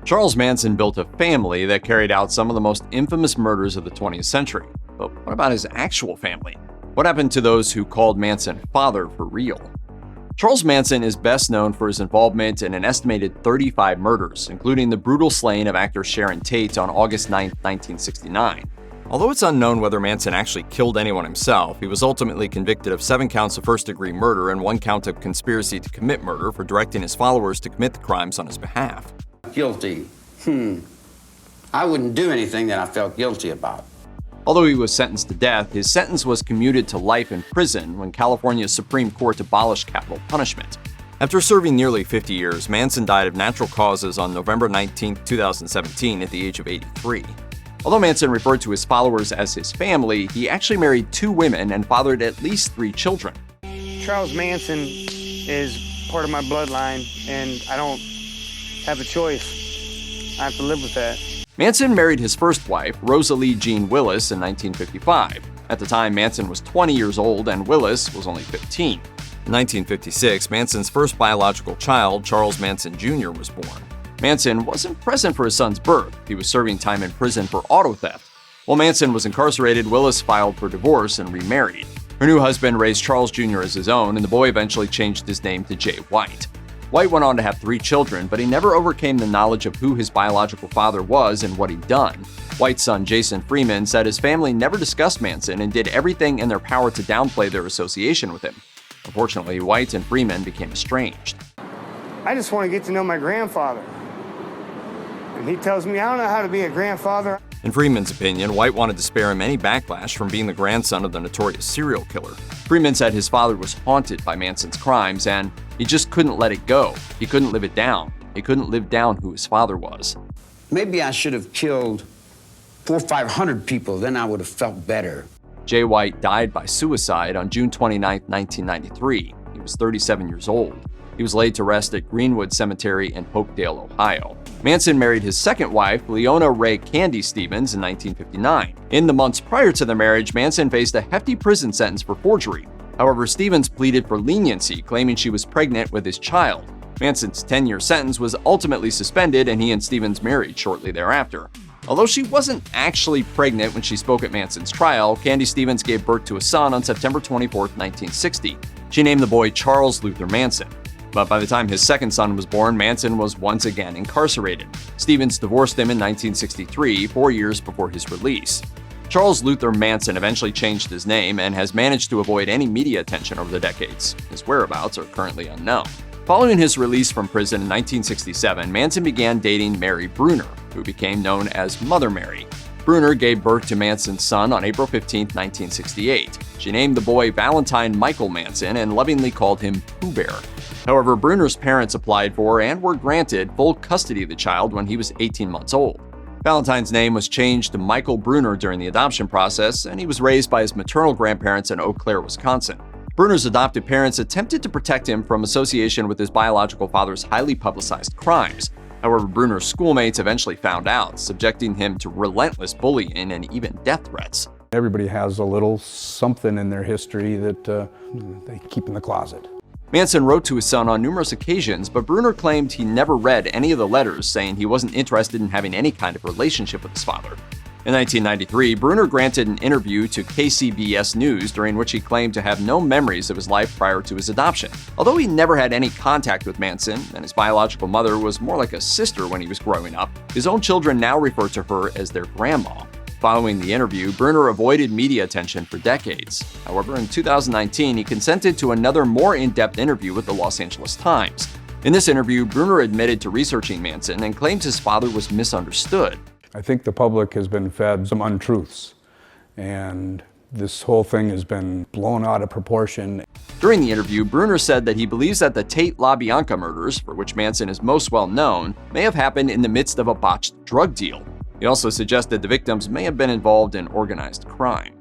Charles Manson built a family that carried out some of the most infamous murders of the 20th century. But what about his actual family? What happened to those who called Manson father for real? Charles Manson is best known for his involvement in an estimated 35 murders, including the brutal slaying of actor Sharon Tate on August 9, 1969. Although it's unknown whether Manson actually killed anyone himself, he was ultimately convicted of 7 counts of first-degree murder and 1 count of conspiracy to commit murder for directing his followers to commit the crimes on his behalf. Guilty. I wouldn't do anything that I felt guilty about. Although he was sentenced to death, his sentence was commuted to life in prison when California's Supreme Court abolished capital punishment. After serving nearly 50 years, Manson died of natural causes on November 19, 2017, at the age of 83. Although Manson referred to his followers as his family, he actually married 2 women and fathered at least 3 children. Charles Manson is part of my bloodline, and I don't have a choice. I have to live with that. Manson married his first wife, Rosalie Jean Willis, in 1955. At the time, Manson was 20 years old and Willis was only 15. In 1956, Manson's first biological child, Charles Manson Jr., was born. Manson wasn't present for his son's birth. He was serving time in prison for auto theft. While Manson was incarcerated, Willis filed for divorce and remarried. Her new husband raised Charles Jr. as his own, and the boy eventually changed his name to Jay White. White went on to have 3 children, but he never overcame the knowledge of who his biological father was and what he'd done. White's son, Jason Freeman, said his family never discussed Manson and did everything in their power to downplay their association with him. Unfortunately, White and Freeman became estranged. I just want to get to know my grandfather. And he tells me I don't know how to be a grandfather. In Freeman's opinion, White wanted to spare him any backlash from being the grandson of the notorious serial killer. Freeman said his father was haunted by Manson's crimes and he just couldn't let it go. He couldn't live it down. He couldn't live down who his father was. Maybe I should have killed 400 or 500 people, then I would have felt better. Jay White died by suicide on June 29, 1993. He was 37 years old. He was laid to rest at Greenwood Cemetery in Hopedale, Ohio. Manson married his second wife, Leona Ray Candy Stevens, in 1959. In the months prior to their marriage, Manson faced a hefty prison sentence for forgery. However, Stevens pleaded for leniency, claiming she was pregnant with his child. Manson's 10-year sentence was ultimately suspended, and he and Stevens married shortly thereafter. Although she wasn't actually pregnant when she spoke at Manson's trial, Candy Stevens gave birth to a son on September 24, 1960. She named the boy Charles Luther Manson. But by the time his second son was born, Manson was once again incarcerated. Stevens divorced him in 1963, 4 years before his release. Charles Luther Manson eventually changed his name and has managed to avoid any media attention over the decades. His whereabouts are currently unknown. Following his release from prison in 1967, Manson began dating Mary Bruner, who became known as Mother Mary. Bruner gave birth to Manson's son on April 15, 1968. She named the boy Valentine Michael Manson and lovingly called him Pooh Bear. However, Bruner's parents applied for and were granted full custody of the child when he was 18 months old. Valentine's name was changed to Michael Bruner during the adoption process, and he was raised by his maternal grandparents in Eau Claire, Wisconsin. Bruner's adopted parents attempted to protect him from association with his biological father's highly publicized crimes. However, Bruner's schoolmates eventually found out, subjecting him to relentless bullying and even death threats. Everybody has a little something in their history that they keep in the closet. Manson wrote to his son on numerous occasions, but Bruner claimed he never read any of the letters, saying he wasn't interested in having any kind of relationship with his father. In 1993, Bruner granted an interview to KCBS News during which he claimed to have no memories of his life prior to his adoption. Although he never had any contact with Manson, and his biological mother was more like a sister when he was growing up, his own children now refer to her as their grandma. Following the interview, Bruner avoided media attention for decades. However, in 2019, he consented to another more in-depth interview with the Los Angeles Times. In this interview, Bruner admitted to researching Manson and claimed his father was misunderstood. I think the public has been fed some untruths, and this whole thing has been blown out of proportion. During the interview, Bruner said that he believes that the Tate LaBianca murders, for which Manson is most well known, may have happened in the midst of a botched drug deal. He also suggested the victims may have been involved in organized crime.